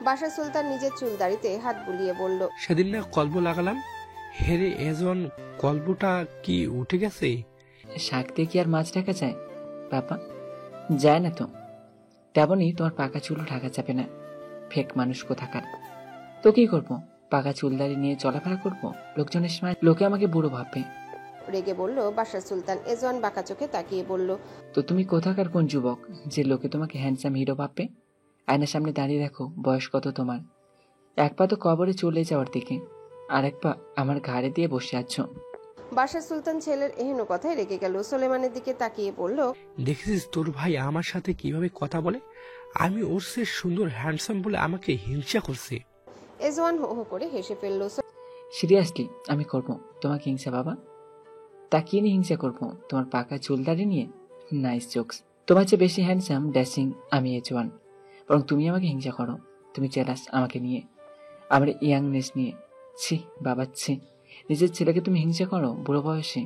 বাশার সুলতান নিজের চুল দাড়িতে হাত বুলিয়ে বলল, সেদিন না কল্প লাগালাম, হেরে এজন কল্পটা কি উঠে গেছে? শাক দিয়ে কি আর মাছ ঢাকা যায় বাবা? যায় না তো। তেমনই তোমার পাকা চুলও ঢাকা যাবে না। ফেক মানুষ কোথাকার। তো কি করবো? পাকা চুলদারি নিয়ে চলাফেরা করবো? লোকজনের সময় লোকে আমাকে বুড়ো ভাববে। রেগে বলল বাশার সুলতান। এজওয়ান বাঁকা চোখে তাকিয়ে বলল, তো তুমি কোথাকার কোন যুবক যে লোকে তোমাকে হ্যান্ডসাম হিরো ভাববে? আয়নার সামনে দাঁড়িয়ে দেখো বয়স কত তোমার। এক পা তো কবরে চলে যাওয়ার দিকে, আর এক পা আমার ঘাড়ে দিয়ে বসে আছো। বাশার সুলতান ছেলের এহেন কথায় রেগে গেল। সুলেমানের দিকে তাকিয়ে বলল, দেখেছিস তোর ভাই আমার সাথে কিভাবে কথা বলে? আমি ওর সে সুন্দর হ্যান্ডসাম বলে আমাকে হিংসা করছে। এজওয়ান হো হো করে হেসে ফেলল। সিরিয়াসলি আমি করব তোমাকে হিংসা বাবা? তা কি নিয়ে হিংসা করবো? তোমার পাকা চুলদারি নিয়ে? Nice jokes. তোমার চেয়ে বেশি হ্যান্ডসাম ড্যাশিং আমি এজওয়ান, বরং তুমি আমাকে হিংসা করো। তুমি জেলাস আমাকে নিয়ে, আমার ইয়াংনেস নিয়ে। ছি বাবা ছি, নিজের ছেলেকে তুমি হিংসা করো বুড়ো বয়সে।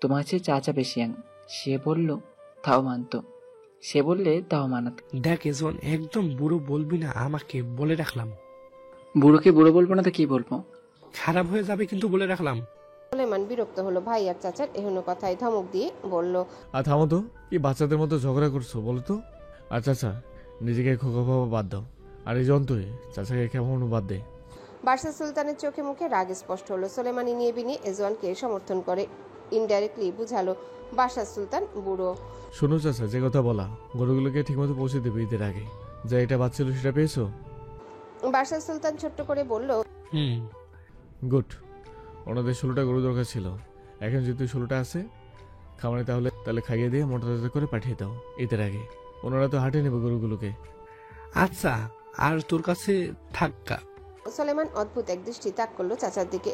তোমার চেয়ে চাচা বেশি ইয়াং, সে বলল তাও মানত, সে বললে তাও মানাত। দেখ এজন, একদম বুড়ো বলবি না আমাকে, বলে রাখলাম। বুড়োকে বুড়ো বলবো না তো কি বলবো? খারাপ হয়ে যাবে কিন্তু, বলে রাখলাম। সুলেমান বিরক্ত হলো ভাই আর চাচার এহেন কথায় ধমক দিয়ে বলল, আর থামো তো, কি বাচ্চাদের মতো ঝগড়া করছো বলো তো? আর চাচা, নিজেকে খোকা বাবা বাদ দাও, আর এই যন্ত্রে চাচাকে কেমন বাদ দে। বাশার সুলতানের চোখে মুখে রাগ স্পষ্ট হলো। সুলেমানি নিয়ে বিনিয়ে এজওয়ানকে সমর্থন করে ইনডাইরেক্টলি বুঝালো বাশার সুলতান বুড়ো। শোনো চাচা, যে কথা বলা, গরুগুলোকে ঠিকমতো পৌঁছে দেবে ঈদের আগে। যা এটা বাচ্চালো সেটা পেয়েছো? বাশার সুলতান ছোট্ট করে বলল, গুড। ওনাদের 16টা গরু দরকার ছিল, এখন যেহেতু 16টা আছে খামারে, তাহলে খাইয়ে দিয়ে মোটা তাজা করে পাঠিয়ে দাও ঈদের আগে। ওনারা তো হাটে নেবে গরুগুলোকে। আচ্ছা, আর তোর কাছে থাক্কা। সুলেমান অদ্ভুত এক দৃষ্টি তাক করলো চাচার দিকে।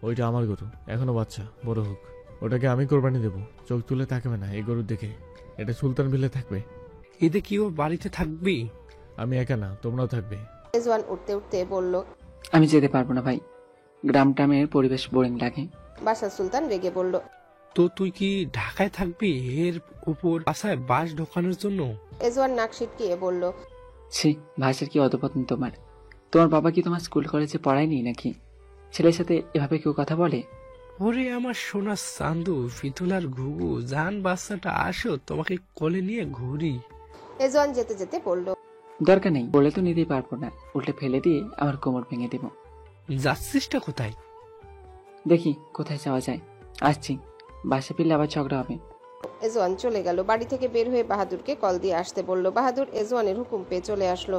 ওইটা আমার গরু, এখনো বাচ্চা, বড় হোক ওটাকে আমি কোরবানি দেবো। চোখ তুলে তাকাবে না এই গরুর দিকে, এটা সুলতান বিলে থাকবে। এতে কি ও বাড়িতে থাকবি? আমি একা না, তোমরাও থাকবে। এজওয়ান উঠতে উঠতে বলল, আমি যেতে পারবো না ভাই, গ্রাম টামের পরিবেশ বোরিং লাগে। বাশার সুলতান রেগে বলল, তো তুই কি ঢাকায় থাকবি এর উপর বাসায় বাস ঢোকানোর জন্য? এজওয়ান নাক সিটকিয়ে বলল, ছি, ভাষার কি অধপতন তোমার। তোমার বাবা কি তোমার স্কুল কলেজে পড়ায়নি নাকি? ছেলের সাথে এভাবে কেউ কথা বলে? ওরে আমার সোনা চান্দু, ফিতুলার ঘুঘু, জান বাচ্চাটা, আসো তোমাকে কোলে নিয়ে ঘুরি। এজওয়ান যেতে যেতে বলল, দরকার নেই, বলে তো নিতেই পারবো না, উল্টে ফেলে দিয়ে আমার কোমর ভেঙে দেব। যাচ্ছিসটা কোথায়? দেখি কোথায় যাওয়া যায়, আসছি। বাসা ফিরলে আবার ঝগড়া হবে। এজওয়ান চলে গেল। বাড়ি থেকে বের হয়ে বাহাদুরকে কল দিয়ে আসতে বলল। বাহাদুর এজওয়ানের হুকুম পেয়ে চলে আসলো।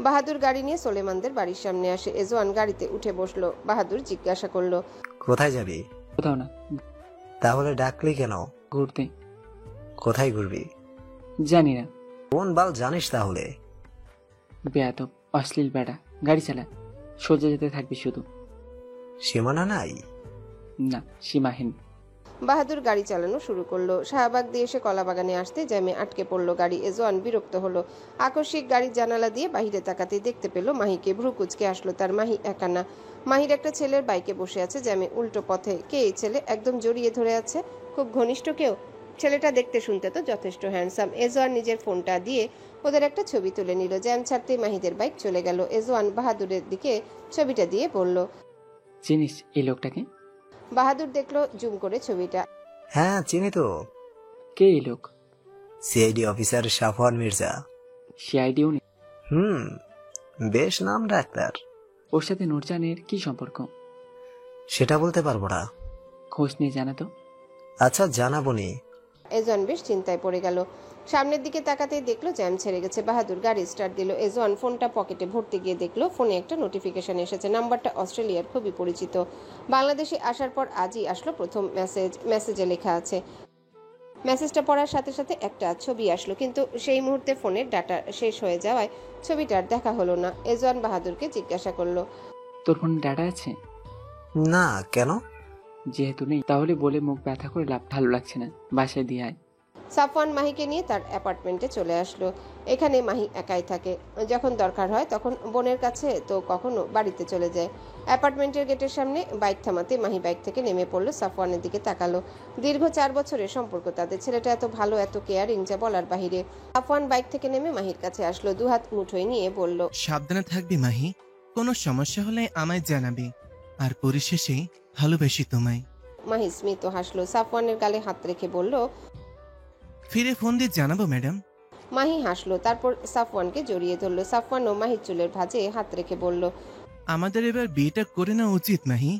বাহাদুর গাড়ি নিয়ে সোলেমানদের বাড়ির সামনে আসে। এজওয়ান গাড়িতে উঠে বসলো। বাহাদুর জিজ্ঞাসা করলো, কোথায় যাবি? কোথাও না, তাহলে ডাকলি কেন? ঘুরতে। কোথায় ঘুরবি? জানি না। কোন বাল জানিস তাহলে? বেয়াদব, অশ্লীল বেড়া। গাড়ি চালা, সোজা যেতে থাকবি শুধু। সীমানা নাই? না, সীমাহীন। বাহাদুর গাড়ি চালানো শুরু করলো। শাহবাগ দিয়ে এসে কলাবাগানে আসতে জ্যামে আটকে পড়লো গাড়ি। এজওয়ান বিরক্ত হলো। আকস্মিক গাড়ির জানালা দিয়ে বাহিরে তাকাতে দেখতে পেল মাহিকে। ভ্রু কুচকে আসলো তার। মাহি একা না, মাহির একটা ছেলের বাইকে বসে আছে জ্যামে উল্টো পথে। কে এই ছেলে? একদম জড়িয়ে ধরে আছে। খুব ঘনিষ্ঠ কেউ? ছেলেটা দেখতে শুনতে তো যথেষ্ট হ্যান্ডসাম। এজওয়ান নিজের ফোনটা দিয়ে ওদের একটা ছবি তুলে নিল। জ্যাম ছাড়তেই মাহিদের বাইক চলে গেল। এজওয়ান বাহাদুরের দিকে ছবিটা দিয়ে বলল, চিনিস এই লোকটাকে? বাহাদুর দেখলো জুম করে ছবিটা। হ্যাঁ চিনি তো। কে এই লোক? CID officer Safwan Mirza. সিআইডিও নেই? বেশ নাম ডাক্তার। ওর সাথে নূরজানের কি সম্পর্ক? সেটা বলতে পারবো না। খোঁজ নিয়ে জানা তো। আচ্ছা জানাবনি। এজওয়ান বেশ চিন্তায় পড়ে গেল। সামনের দিকে তাকাতেই দেখলো জ্যাম ছেড়ে গেছে। বাহাদুর গাড়ি স্টার্ট দিল। এজওয়ান ফোনটা পকেটে ভরতে গিয়ে দেখলো ফোনে একটা নোটিফিকেশন এসেছে। নাম্বারটা অস্ট্রেলিয়ার, খুবই পরিচিত। বাংলাদেশে আসার পর আজই আসলো প্রথম মেসেজ। মেসেজে লেখা আছে। মেসেজটা পড়ার সাথে সাথে একটা ছবি আসলো, কিন্তু সেই মুহূর্তে ফোনের ডাটা শেষ হয়ে যাওয়ায় ছবিটার দেখা হলো না। এজওয়ান বাহাদুরকে জিজ্ঞাসা করলো, তোর ফোনে ডাটা আছে? না, কেন? যেহেতু নেই তাহলে বলে মুখ ব্যথা করে লাভ, ভালো লাগছে না, বাসায় দিয়ে আয়। সাফওয়ান মাহিকে নিয়ে তার অ্যাপার্টমেন্টে চলে আসলো। এখানে মাহি একাই থাকে, যখন দরকার হয় তখন বোনের কাছে, তো কখনো বাড়িতে চলে যায়। অ্যাপার্টমেন্টের গেটের সামনে বাইক থামাতে মাহি বাইক থেকে নেমে পড়লো, সাফওয়ানের দিকে তাকালো। দীর্ঘ 4 বছরের সম্পর্ক তাদের, ছেলেটা এত ভালো, এত কেয়ারিং, যা বলার বাহিরে। সাফওয়ান বাইক থেকে নেমে মাহির কাছে আসলো, দুহাত মুঠোয় নিয়ে বলল, সাবধানে থাকবি মাহি, কোনো সমস্যা হলে আমায় জানাবি, আর পরিশেষে ভালোবাসি তোমায়। মাহি স্মিত হাসলো, সাফওয়ানের গালে হাত রেখে বলল। ফিরে ফোন দিয়ে জানাবো ম্যাডাম। মাহি হাসলো, তারপর সাফওয়ানকে জড়িয়ে ধরলো। সাফওয়ানও মাহির চুলের ভাঁজে হাত রেখে বলল। আমাদের এবার বিয়েটা করে নেওয়া উচিত মাহি।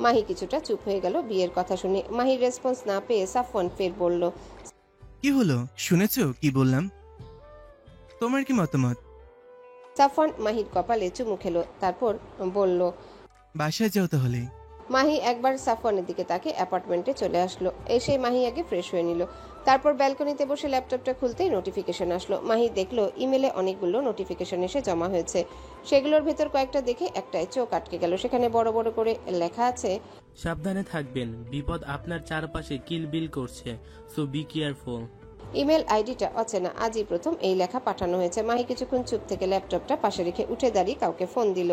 মাহি কিছুটা চুপ হয়ে গেল বিয়ের কথা শুনে। মাহির রেসপন্স না পেয়ে সাফওয়ান ফের বলল। কি হলো, শুনেছো কি বললাম? তোমার কি মতামত? সাফওয়ান মাহির কপালে চুমু খেলো, তারপর বলল। বাসায় যাও তাহলে। মাহি একবার সাফওয়ানের দিকে তাকে অ্যাপার্টমেন্টে চলে আসলো। এসে মাহি আগে ফ্রেশ হয়ে নিল, তারপর ব্যালকনিতে বসে ল্যাপটপটা খুলতেই নোটিফিকেশন আসলো। মাহি দেখলো ইমেলে অনেকগুলো নোটিফিকেশন এসে জমা হয়েছে। সেগুলোর ভেতর কয়েকটা দেখে একটায় চোখ আটকে গেল। সেখানে বড় বড় করে লেখা আছে, সাবধানে থাকবেন, বিপদ আপনার চারপাশে কিলবিল করছে, সো বি কেয়ারফুল। ইমেল আইডিটা অচেনা, আজই প্রথম এই লেখা পাঠানো হয়েছে। মাহি কিছুক্ষণ চুপ থেকে ল্যাপটপটা পাশে রেখে উঠে দাঁড়িয়ে কাউকে ফোন দিল।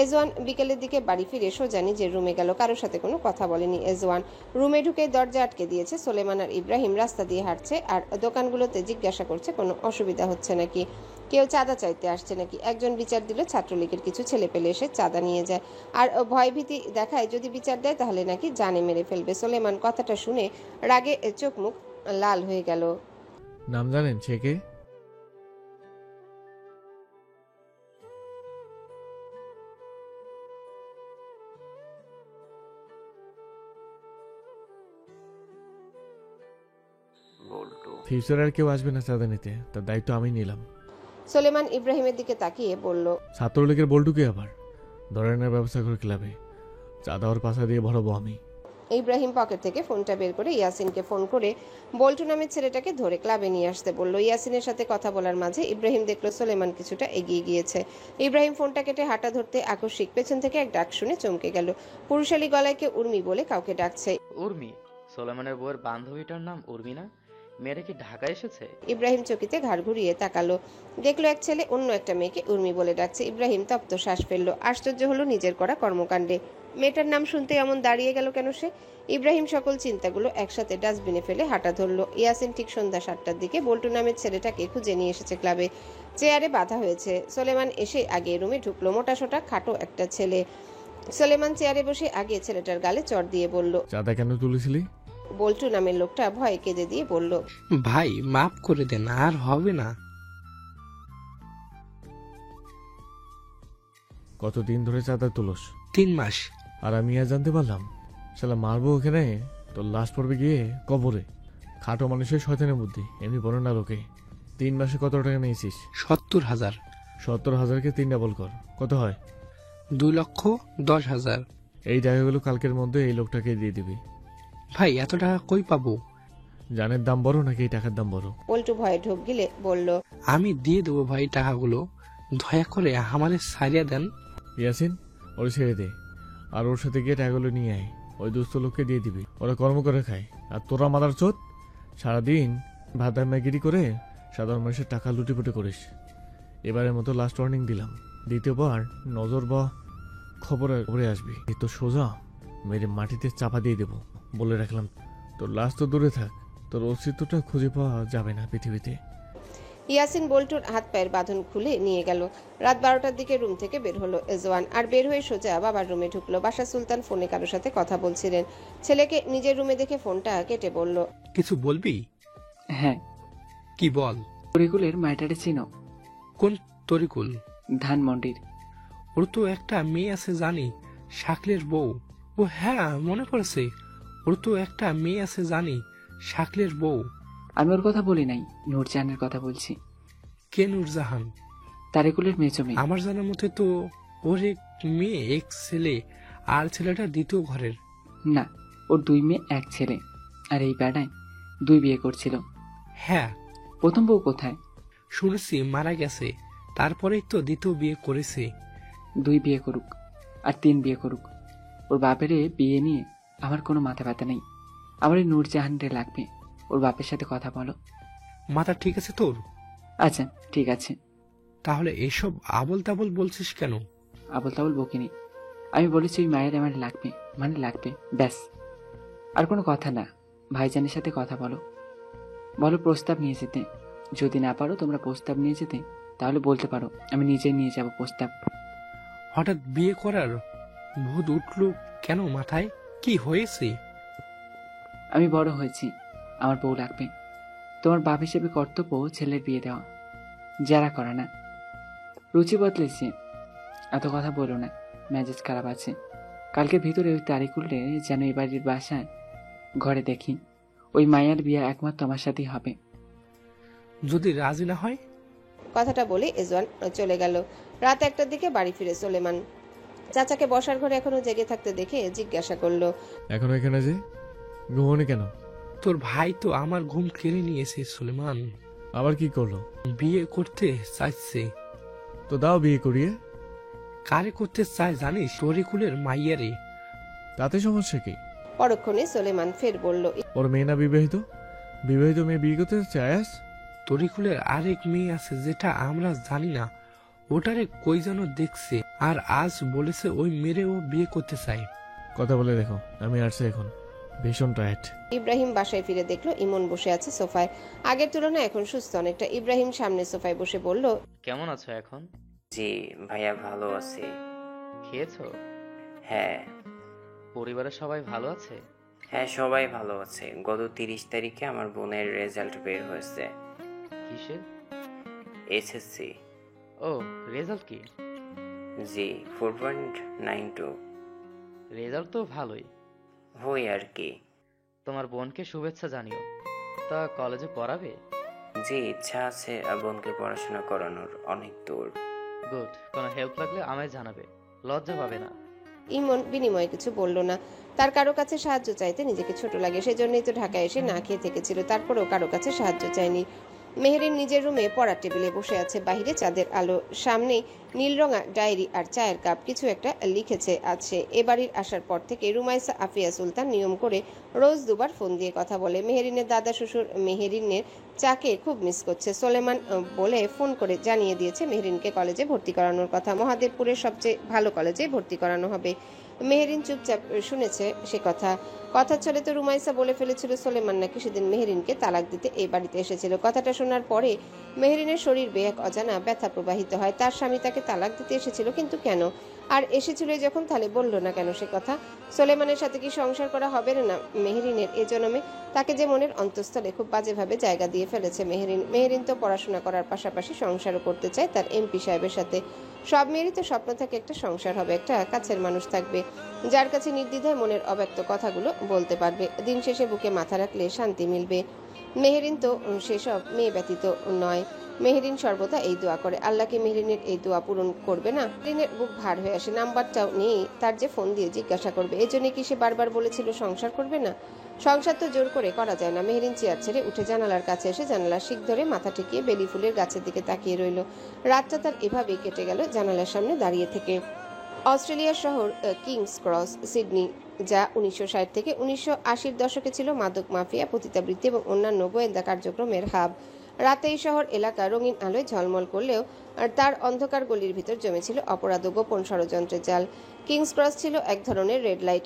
এজওয়ান বিকেলের দিকে বাড়ি ফিরে সোজা নিজের রুমে গেল, কারোর সাথে কোনো কথা বলেনি। এজওয়ান রুমে ঢুকে দরজা আটকে দিয়েছে। সোলেমান আর ইব্রাহিম রাস্তা দিয়ে হাঁটছে আর দোকানগুলোতে জিজ্ঞাসা করছে কোনো অসুবিধা হচ্ছে নাকি, কেউ চাঁদা চাইতে আসছে নাকি। একজন বিচার দিল ছাত্রলীগের কিছু ছেলে পেলে এসে চাঁদা নিয়ে যায় আর ভয়ভীতি দেখায়, যদি বিচার দেয় তাহলে নাকি জানে মেরে ফেলবে। সোলেমান কথাটা শুনে রাগে চোখ মুখ লাল হয়ে গেল। নাম জানেন সে কে? ফিউচার আর কেউ আসবে না চাঁদা নিতে, তার দায়িত্ব আমি নিলাম। সোলেমান ইব্রাহিমের দিকে তাকিয়ে বলল। ছাত্রলীগের বল্টুকে আবার ধরনের ব্যবস্থা করে ক্লাবে চাঁদা ওর পাশা দিয়ে ভরাবো আমি। ইব্রাহিম পকেট থেকে ফোনটা বের করে ইয়াসিনকে ফোন করে বল্টু নামের ছেলেটাকে ধরে ক্লাবে নিয়ে আসতে বলল। ইয়াসিনের সাথে কথা বলার মাঝে ইব্রাহিম দেখলো সোলেমান কিছুটা এগিয়ে গিয়েছে। ইব্রাহিম ফোনটা কেটে হাঁটা ধরতে আকস্মিক পেছন থেকে এক ডাক শুনে চমকে গেল। পুরুষালী গলায় কে উর্মি বলে কাউকে ডাকছে। উর্মি? সোলেমানের বউয়ের বান্ধবীটার নাম উর্মি না? মেয়েটা কি ঢাকা এসেছে? ইব্রাহিম চকিতে ঘাড় ঘুরিয়ে তাকালো, দেখলো এক ছেলে অন্য একটা মেয়েকে উর্মি বলে ডাকছে। ইব্রাহিম তপ্ত শ্বাস ফেললো, আশ্চর্য হলো নিজের করা কর্মকাণ্ডে। মেয়েটার নাম শুনতে এমন দাঁড়িয়ে গেল কেন সে? ইব্রাহিম সকল চিন্তাগুলো একসাথে ডাস্টবিনে ফেলে হাঁটা ধরলো। ইয়াসিন ঠিক সন্ধ্যা 7টার দিকে বল্টু নামের ছেলেটাকে খুঁজে নিয়ে এসেছে ক্লাবে। চেয়ারে বাঁধা হয়েছে। সোলেমান এসে আগে রুমে ঢুকলো। মোটাসোটা খাটো একটা ছেলে। সোলেমান চেয়ারে বসে আগে ছেলেটার গালে চড় দিয়ে বলল। চাঁদা কেন তুলেছিলি? বল্টু নামের লোকটা ভয়ে কেঁদে দিয়ে বলল। ভাই মাফ করে দেন, আর হবে না। কতদিন ধরে চাঁদা তুলস? 3 মাস। আর আমি আর জানতে পারলাম? শালা মারবো ওখানে, তোর লাশ পড়বে গিয়ে কবরে। খাটো মানুষের শয়তানের বুদ্ধি, এমনি বলো না লোকে। 3 মাসে কত টাকা নিয়েছিস? 70,000। 70,000কে 3 ডাবল কর, কত হয়? 2,10,000। এই টাকাগুলো কালকের মধ্যে এই লোকটাকে দিয়ে দিবি। ভাই এত টাকা কই পাবো? জানের দাম বড় নাকি এই টাকার দাম বড়? বল্টু ভয়ে ঢোক গিলে বলল। আমি দিয়ে দেবো ভাই টাকাগুলো, দয়া করে আমারে ছাড়িয়ে দেন। ইয়াসিন, ওর ছেড়ে দে, আর ওর সাথে গিয়ে টাকাগুলো নিয়ে আয়। ওই দুস্থ লোককে দিয়ে দিবি, ওরা কর্ম করে খায়। আর তোরা মাদার চোদ সারাদিন ভাতা ম্যাগিরি করে সাধারণ মানুষের টাকা লুটিপুটি করিস। এবারের মতো লাস্ট ওয়ার্নিং দিলাম, দ্বিতীয়বার নজর বা খবরে আসবি তো সোজা মেরে মাটিতে চাপা দিয়ে দেবো বলে রাখলাম। তোর লাশ তো দূরে থাক, তোর অস্তিত্বটা খুঁজে পাওয়া যাবে না পৃথিবীতে। ইয়াসিন বল্টুর হাত পায়ের বাঁধন খুলে নিয়ে গেল। রাত 12টার দিকে রুম থেকে বের হলো এজওয়ান, আর বের হয়ে সোজা বাবার রুমে ঢুকলো। বাসা সুলতান ফোনে কারোর সাথে কথা বলছিলেন। ছেলেকে নিজের রুমে দেখে ফোনটা কেটে বলল। কিছু বলবি? হ্যাঁ। কি বল? তরিকুলের মাইটারে চিনো? কোন তরিকুল? ধানমন্ডির। ওর তো একটা মেয়ে আছে জানি, শাকলের বউ। ও হ্যাঁ মনে পড়েছে, ওর তো একটা মেয়ে আছে জানি, শাকলের বউ। আমি ওর কথা বলি নাই, নূরজাহানের কথা বলছি। কে নূরজাহান? তারিকুলের মেয়ে মেয়ে। আমার জানার মতে তো ওর এক মেয়ে এক ছেলে, আর ছেলেটা দ্বিতীয় ঘরের। না, ওর 2 মেয়ে 1 ছেলে, আর এই বেড়ায় 2 বিয়ে করছিল। হ্যাঁ। প্রথম বউ কোথায়? শুনেছি মারা গেছে, তারপরেই তো দ্বিতীয় বিয়ে করেছে। 2 বিয়ে করুক আর 3 বিয়ে করুক, ওর বাপের বিয়ে নিয়ে আমার কোনো মাথা ব্যথা নেই। আমার এই নূরজাহানরে লাগবে, ওর বাপের সাথে কথা বলো। মাথা ঠিক আছে তোর? আচ্ছা ঠিক আছে। তাহলে এসব আবল তাবল বলছিস কেন? আবল তাবল বকিনি, আমি বলেছি ওই মায়ের আমার লাগবে, মানে লাগবে, ব্যাস। আর কোনো কথা না। ভাইজানের সাথে কথা বলো, বলো প্রস্তাব নিয়ে যেতে। যদি না পারো তোমরা প্রস্তাব নিয়ে যেতে, তাহলে বলতে পারো, আমি নিজেই নিয়ে যাব প্রস্তাব। হঠাৎ বিয়ে করার ভূত উঠলো কেন মাথায়? কি হয়েছে? আমি বড় হয়েছি, আমার বউ লাগবে। তোমার বাপ হিসেবে কর্তব্য ছেলের বিয়ে দেওয়া, যারা করে না। রুচি বদলেছে, এত কথা বলো না, মেজাজ খারাপ আছে। কালকে ভিতরে ওই তারিখ উঠলে যেন এই বাড়ির বাসায় ঘরে দেখি। ওই মায়ের বিয়ে একমাত্র আমার সাথেই হবে। যদি রাজি না হয়? কথাটা বলে এজওয়ান চলে গেল। রাত 1টার দিকে বাড়ি ফিরে সোলেমান চাচাকে বসার ঘরে এখনো জেগে থাকতে দেখে জিজ্ঞাসা করলো, এখনো এখানে যে ঘুমোনি কেন? তোর ভাই তো আমার ঘুম কেড়ে নিয়েছে সুলেমান। আবার কি করলো? বিয়ে করতে চাইছে। তো দাও বিয়ে করিয়ে। কারে করতে চায় জানিস? তরিকুলের মাইয়ারে। তাতে সমস্যা কি? পরক্ষণে সোলেমান ফের বলল, ওর মেয়ে না বিবাহিত? বিবাহিত মেয়ে বিয়ে করতে চায়াস? তরিকুলের আরেক মেয়ে আছে যেটা আমরা জানি না, ওটারে কই যেন দেখছে, আর আজ বলেছে ওই মেরে ও বিয়ে করতে চায়। কথা বলে দেখো, আমি আসছি এখন, ভীষণ টায়ার্ড। ইব্রাহিম বাসায় ফিরে দেখলো ইমন বসে আছে সোফায়। আগের তুলনায় এখন সুস্থ অনেকটা। ইব্রাহিম সামনে সোফায় বসে বলল, কেমন আছো এখন? জি ভাইয়া, ভালো আছি। খেয়েছো? হ্যাঁ। পরিবারের সবাই ভালো আছে? হ্যাঁ, সবাই ভালো আছে। গত 30 তারিখে আমার বোনের রেজাল্ট বের হয়েছে। কিসের? এসএসসি। ও, রেজাল্ট কি? জি 4.92। রেজাল্ট তো ভালোই। হই আর কি। তোমার বোনকে শুভেচ্ছা জানিও। তা কলেজে পড়াবে? জি ইচ্ছা আছে বোনকে পড়াশোনা করানোর, অনেক দূর। গুড। কোনো হেল্প লাগলে আমায় জানাবে, লজ্জা পাবে না। ইমন বিনিময়ে কিছু বলল না। তার কারো কাছে সাহায্য চাইতে নিজেকে ছোট লাগে, সেজন্যই তো ঢাকায় এসে না খেয়ে থেকেছিল। তারপরেও কারো কাছে সাহায্য চায়নি। মেহেরিন নিজের রুমে পড়ার টেবিলে বসে আছে। বাহিরে চাঁদের আলো, সামনেই নীলরঙা ডায়েরি আর চায়ের কাপ। কিছু একটা লিখেছে আছে। এ বাড়ির আসার পর থেকে রুমাইসা আফিয়া সুলতান নিয়ম করে রোজ দুবার ফোন দিয়ে কথা বলে। মেহেরিনের দাদা শ্বশুর মেহেরিনের চাকে খুব মিস করছে। সোলেমান বলে ফোন করে জানিয়ে দিয়েছে মেহেরিনকে কলেজে ভর্তি করানোর কথা। মহাদেবপুরের সবচেয়ে ভালো কলেজে ভর্তি করানো হবে। মেহেরিন চুপচাপ শুনেছে সে কথা। কথা চলে তো রুমাইসা বলে ফেলেছিল সোলেমান নাকি সেদিন মেহেরিনকে তালাক দিতে এই বাড়িতে এসেছিল। কথাটা শোনার পরে মেহেরিনের শরীর বেয়ে এক অজানা ব্যথা প্রবাহিত হয়। তার স্বামী তাকে তালাক দিতে এসেছিল, কিন্তু কেন? আর এসেছিল যখন, তাহলে বলল না কেন সে কথা? সোলেমানের সাথে কি সংসার করা হবে না মেহেরিনের এ জন্মে? তাকে যে মনের অন্তঃস্থলে খুব বাজেভাবে জায়গা দিয়ে ফেলেছে মেহেরিন। মেহেরিন তো পড়াশোনা করার পাশাপাশি সংসারও করতে চায় তার এমপি সাহেবের সাথে। সব মেয়েরই তো স্বপ্ন থাকে একটা সংসার হবে, একটা কাছের মানুষ থাকবে যার কাছে নির্দ্বিধায় মনের অব্যক্ত কথাগুলো বলতে পারবে। দিন শেষে বুকে মাথা রাখলে শান্তি মিলবে। মেহেরিন তো সেসব মেয়ে ব্যতীত নয়। মেহেরিন সর্বদা এই দোয়া করে, আল্লাহকে মেহেরিনের এই দোয়া পূরণ করবে না? মেহেরিনের বুক ভার হয়ে আসে। নাম্বারটাও নেই তার যে ফোন দিয়ে জিজ্ঞাসা করবে। এই জন্য কি সে বারবার বলেছিল সংসার করবে না? সংসার তো জোর করে করা যায় না। মেহেরিন চেয়ার ছেড়ে উঠে জানালার কাছে এসে জানালার শিক ধরে মাথা ঠেকিয়ে বেলি ফুলের গাছের দিকে তাকিয়ে রইল। রাতটা তার এভাবেই কেটে গেল জানালার সামনে দাঁড়িয়ে থেকে। অস্ট্রেলিয়ার শহর কিংস ক্রস, সিডনি, যা 1960 থেকে 1980-র দশকে ছিল মাদক মাফিয়া, পতিতাবৃত্তি এবং অন্যান্য গোয়েন্দা কার্যক্রমের হাব। রাতে এই শহর এলাকা রঙিন আলোয় ঝলমল করলেও আর তার অন্ধকার গলির ভিতর জমেছিল অপরাধ ও গোপন ষড়যন্ত্রের জাল। কিংস ক্রস ছিল এক ধরনের রেড লাইট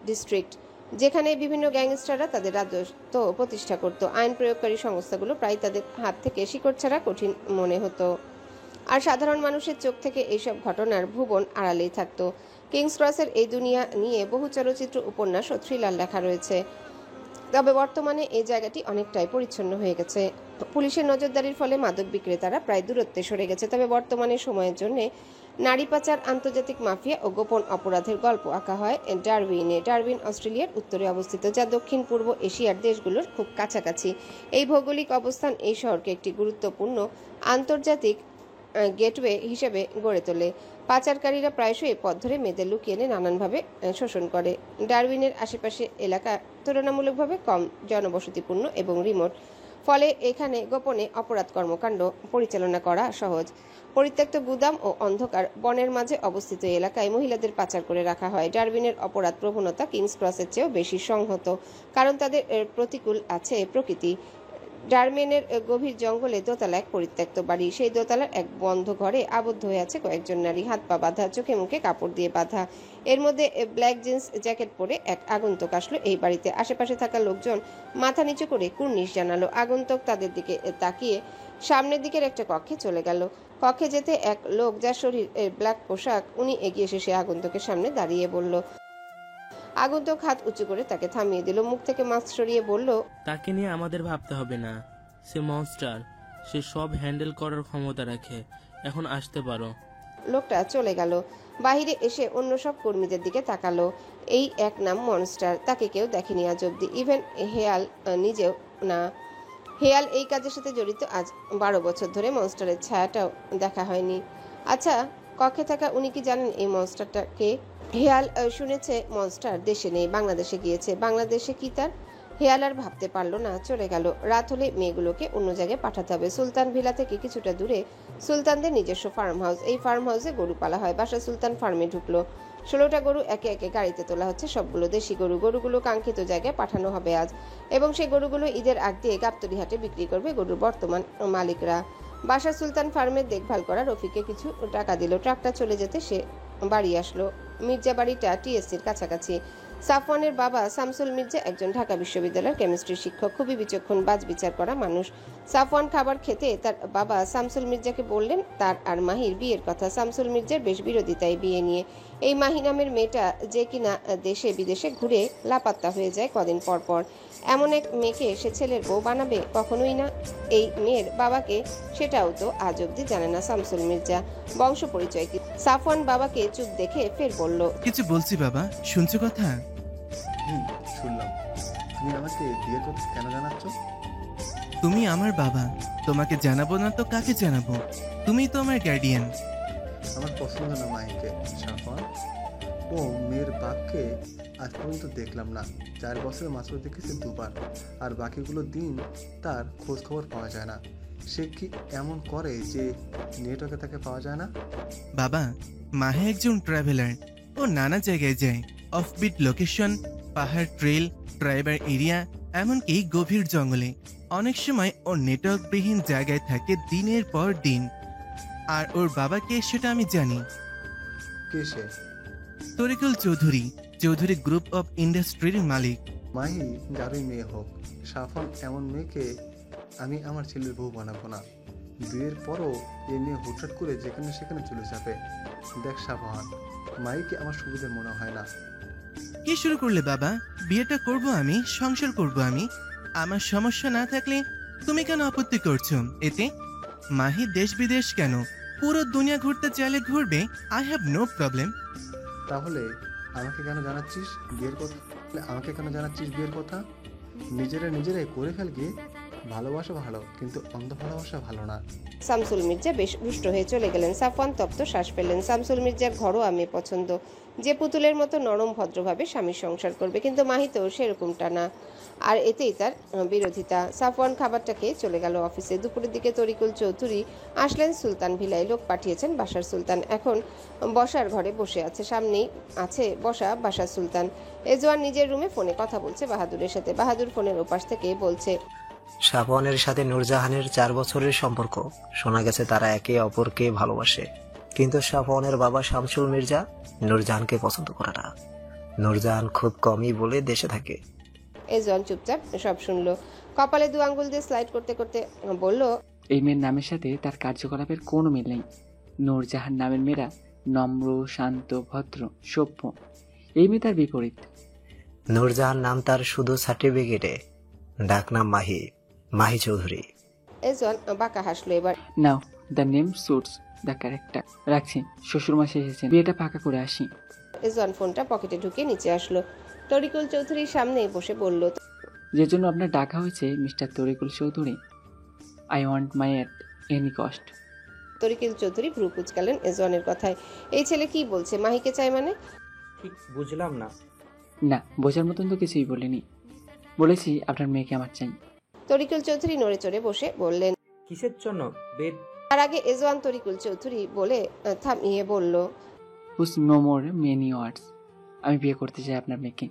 ডিস্ট্রিক্ট, যেখানে বিভিন্ন গ্যাংস্টাররা তাদের রাজত্ব প্রতিষ্ঠা করত। আইন প্রয়োগকারী সংস্থাগুলো প্রায় তাদের হাত থেকে শিকড় ছাড়া কঠিন মনে হতো, আর সাধারণ মানুষের চোখ থেকে এইসব ঘটনার ভুবন আড়ালেই থাকতো। কিংস ক্রসের এই দুনিয়া নিয়ে বহু চলচ্চিত্র, উপন্যাস ও থ্রিলার লেখা রয়েছে। তবে বর্তমানে এই জায়গাটি অনেকটাই পরিচ্ছন্ন হয়ে গেছে। পুলিশের নজরদারির ফলে মাদক বিক্রেতারা প্রায় দূরত্বে সরে গেছে। তবে বর্তমানে সময়ের জন্য নারী পাচার, আন্তর্জাতিক মাফিয়া ও গোপন অপরাধের গল্প আঁকা হয় ডারউইনে। ডারউইন অস্ট্রেলিয়ার উত্তরে অবস্থিত, যা দক্ষিণ পূর্ব এশিয়ার দেশগুলোর খুব কাছাকাছি। এই ভৌগোলিক অবস্থান এই শহরকে একটি গুরুত্বপূর্ণ আন্তর্জাতিক গেটওয়ে হিসেবে গড়ে তোলে। পাচারকারীরা প্রায়শই পথ ধরে মেয়েদের লুকিয়ে এনে নানানভাবে শোষণ করে। ডারউইনের আশেপাশে এলাকা তুলনামূলকভাবে কম জনবসতিপূর্ণ এবং রিমোট, ফলে এখানে গোপনে অপরাধ কর্মকাণ্ড পরিচালনা করা সহজ। পরিত্যক্ত গুদাম ও অন্ধকার বনের মাঝে অবস্থিত এই এলাকায় মহিলাদের পাচার করে রাখা হয়। ডারউইনের অপরাধ প্রবণতা কিংস ক্রসের চেয়েও বেশি সংহত, কারণ তাদের প্রতিকূল আছে প্রকৃতি। ডারমেনের গভীর জঙ্গলে দোতলা এক পরিত্যক্ত বাড়ি। সেই দোতলার এক বন্ধ ঘরে আবদ্ধ হয়ে আছে কয়েকজন নারী, হাত পা বাঁধা, চোখে মুখে কাপড় দিয়ে বাঁধা। এর মধ্যে ব্ল্যাক জিন্স জ্যাকেট পরে এক আগন্তুক আসলো এই বাড়িতে। আশেপাশে থাকা লোকজন মাথা নিচু করে কুর্নিশ জানালো। আগন্তুক তাদের দিকে তাকিয়ে সামনের দিকের একটা কক্ষে চলে গেল। কক্ষে যেতে এক লোক, যার শরীর ব্ল্যাক পোশাক, উনি এগিয়ে এসে সে আগন্তুকের সামনে দাঁড়িয়ে বলল। আগন্তুক হাত উঁচু করে তাকে থামিয়ে দিল, মুখ থেকে মাস্ক সরিয়ে বলল, তাকে নিয়ে আমাদের ভাবতে হবে না। সে মনস্টার, সে সব হ্যান্ডেল করার ক্ষমতা রাখে। এখন আসতে পারো। লোকটা চলে গেল। বাহিরে এসে অন্য সব কর্মীদের দিকে তাকালো। এই এক নাম মনস্টার, তাকে কেউ দেখেনি আজ অব্দি, ইভেন হেয়াল নিজেও না। হেয়াল এই কাজের সাথে জড়িত আজ 12 বছর ধরে। মনস্টারের ছায়াটাও দেখা হয়নি। আচ্ছা, কক্ষে থাকা উনি কি জানেন এই মনস্টারটাকে? হেয়াল শুনেছে মনস্টার দেশে নেই, বাংলাদেশে গিয়েছে। বাংলাদেশে কি তার? হেয়াল আর ভাবতে পারলো না, চলে গেল। রাত হলে মেয়েগুলোকে অন্য জায়গায় পাঠাতে হবে। সুলতান ভিলা থেকে কিছুটা দূরে সুলতানদের নিজস্ব ফার্ম হাউস। এই ফার্ম হাউসে গরু পালা হয়। বাসা সুলতান ফার্মে ঢুকলো। 16টা গরু একে একে গাড়িতে তোলা হচ্ছে, সবগুলো দেশি গরু। গরুগুলো কাঙ্ক্ষিত জায়গায় পাঠানো হবে আজ, এবং সেই গরুগুলো ঈদের আগ দিয়ে গাবতলী হাটে বিক্রি করবে গরুর বর্তমান মালিকরা। বাসা সুলতান ফার্মের দেখভাল করা রফিককে কিছু টাকা দিল। ট্রাকটা চলে যেতে সে বাড়ি আসলো। মির্জা বাড়িটা টিএসসির কাছাকাছি। সাফওয়ানের বাবা শামসুল মির্জা একজন ঢাকা বিশ্ববিদ্যালয়ের কেমিস্ট্রি শিক্ষক, খুবই বিচক্ষণ, বাজবিচার করা মানুষ। সাফওয়ান খাবার খেতে তার বাবা শামসুল মির্জাকে বললেন তার আর মাহির বিয়ের কথা। শামসুল মির্জার বেশ বিরোধিতায় বিয়ে নিয়ে। এই মাহি নামের মেয়েটা যে কিনা দেশে বিদেশে ঘুরে লাপাত্তা হয়ে যায় কদিন পর পর, এমন এক মেয়েকে সে ছেলের বউ বানাবে? কখনোই না। এই মেয়ের বাবাকে সেটাও তো আজ অব্দি জানে না শামসুল মির্জা। বংশ পরিচয় কি? সাফওয়ান বাবাকে চুপ দেখে ফের বলল, কিছু বলছি বাবা, শুনছো কথা? শুনলাম। তুমি আমাকে বিয়ের কথা কেন জানাচ্ছ? তুমি আমার বাবা, তোমাকে জানাবো না তো কাকে জানাবো? তুমি তো আমার গার্ডিয়ান। আমার পছন্দ না মাহিকে, সাফওয়ান। ও মেয়ের বাপকে আজ পর্যন্ত দেখলাম না। 4 বছরে মাত্র দেখেছি 2 বার, আর বাকিগুলো দিন তার খোঁজ খবর পাওয়া যায় না। সে কি এমন করে যে নেটওয়ার্কে তাকে পাওয়া যায় না? বাবা, মাহে একজন ট্রাভেলার। ও নানা জায়গায় যায়, অফবিট লোকেশন, পাহাড়, ট্রেল, ট্রাইবার এরিয়া, এমনকি গভীর জঙ্গলে। অনেক সময় ও নেটওয়ার্কবিহীন জায়গায় থাকে দিনের পর দিন। আর ওর বাবাকে সেটা আমি জানি। কে সে? তরিকুল চৌধুরী, চৌধুরী গ্রুপ অফ ইন্ডাস্ট্রির মালিক। মাহি যারই মেয়ে হোক, সাফওয়ান এমন মেয়েকে আমি আমার ছেলের বউ বানাবো না। বিয়ের পরও এ মেয়ে হুটহাট করে যেখানে সেখানে চলে যাবে। দেখ সাফওয়ান, মাহিকে আমার সুবিধার মনে হয় না। কি শুরু করলে বাবা? বিয়েটা করব আমি, সংসার করব আমি। আমার সমস্যা না থাকলে তুমি কেন আপত্তি করছো এতে? মাহি দেশ বিদেশ কেন, পুরো দুনিয়া ঘুরতে চাইলে ঘুরবে। I have no problem. তাহলে আমাকে কেন জানাচ্ছিস বিয়ের কথা? বিয়ের কথা নিজেরাই করে ফেল গিয়ে। ভালোবাসা ভালো, কিন্তু অন্ধ ভালোবাসা ভালো না। শামসুল মির্জা বেশ রুষ্ট হয়ে চলে গেলেন। সাফওয়ান তপ্ত শ্বাস ফেললেন। শামসুল মির্জার ঘরোয়া মেয়ে পছন্দ, যে পুতুলের মতো নরম ভদ্রভাবে স্বামীর সংসার করবে, কিন্তু মাহি তো সেরকমটা না। আর এতেই তার বিরোধিতা। সাফওয়ান খাবারটা খেয়ে চলে গেল অফিসে। দুপুরের দিকে তরিকুল চৌধুরী আসলেন সুলতান ভিলায়। লোক পাঠিয়েছেন বাসার সুলতান এখন বসার ঘরে বসে আছে। সামনেই আছে বসা বাসার সুলতান। এজওয়ান নিজের রুমে ফোনে কথা বলছে বাহাদুরের সাথে। বাহাদুর ফোনের ওপাশ থেকে বলছে, শাপওয়ানের সাথে নূরজাহানের 4 বছরের সম্পর্ক। শোনা গেছে তারা একে অপরকে ভালোবাসে, কিন্তু শাপওয়ানের বাবা শামসুল মির্জা নূরজাহানকে পছন্দ করে না। নূরজাহান খুব কমই বলে দেশে থাকে। এজওয়ান চুপচাপ সব শুনলো। কপালে 2 আঙ্গুল দিয়ে স্লাইড করতে করতে বলল, এই মেয়ের নামের সাথে তার কার্যকলাপের কোনো মিল নেই। নূরজাহান নামের মেয়েরা নম্র, শান্ত, ভদ্র, সভ্য। এই মেয়ে তার বিপরীত। নূরজাহান নাম তার শুধু সার্টিফিকেটে, ডাকনাম মাহি, মাহি চৌধুরী। এজওয়ান বাঁকা হাসলো এবার। Now, the name suits the character. রাখছি, শ্বশুর মাসে এসেছেন, বিয়েটা পাকা করে আসি। এজওয়ান ফোনটা পকেটে ঢুকিয়ে নিচে আসলো। তরিকুল চৌধুরীর সামনে বসে বলল, যে জন্য আপনার ডাকা হয়েছে mister Tarikul Chowdhury, I want my at any cost. Tarikul Chowdhury ভ্রু কুচকালেন এজওয়ানের কথায়। এই ছেলে কি বলছে, মাহিকে চাই মানে? ঠিক বুঝলাম না। না, বোঝার মতন তো কিছুই বলিনি। বলেছি আপনার মেয়েকে আমার চাই। তরিকুল চৌধুরী নড়ে চড়ে বসে বললেন। কিসের জন্য বেড? তার আগে এজওয়ান তরিকুল চৌধুরী বলে থামিয়ে বলল, হুস নো মোর মেনি ওয়ার্ডস। আমি বিয়ে করতে চাই আপনার মেয়েকে।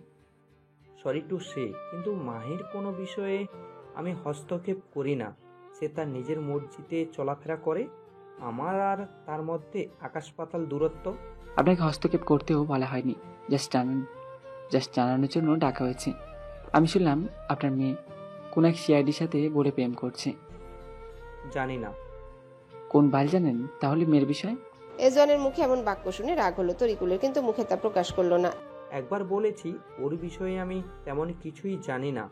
সরি টু সে, কিন্তু মাহির কোনো বিষয়ে আমি হস্তক্ষেপ করি না। সে তার নিজের মর্জিতে চলাফেরা করে। আমার আর তার মধ্যে আকাশ পাতাল দূরত্ব। আপনাকে হস্তক্ষেপ করতেও বলা হয়নি, জাস্ট জানানোর জন্য ডাকা হয়েছে। আমি শুনলাম আপনার মেয়ে কোন এক সিআইডির সাথে বলে প্রেম করছে। জানি না। কোন বাল জানেন তাহলে মেয়ের বিষয়? এজওয়ানের মুখে এমন বাক্য শুনে রাগ হলো তরিকুলের, কিন্তু মুখে তা প্রকাশ করলো না। একবার বলেছি ওর বিষয়ে আমি তেমন কিছুই জানি না।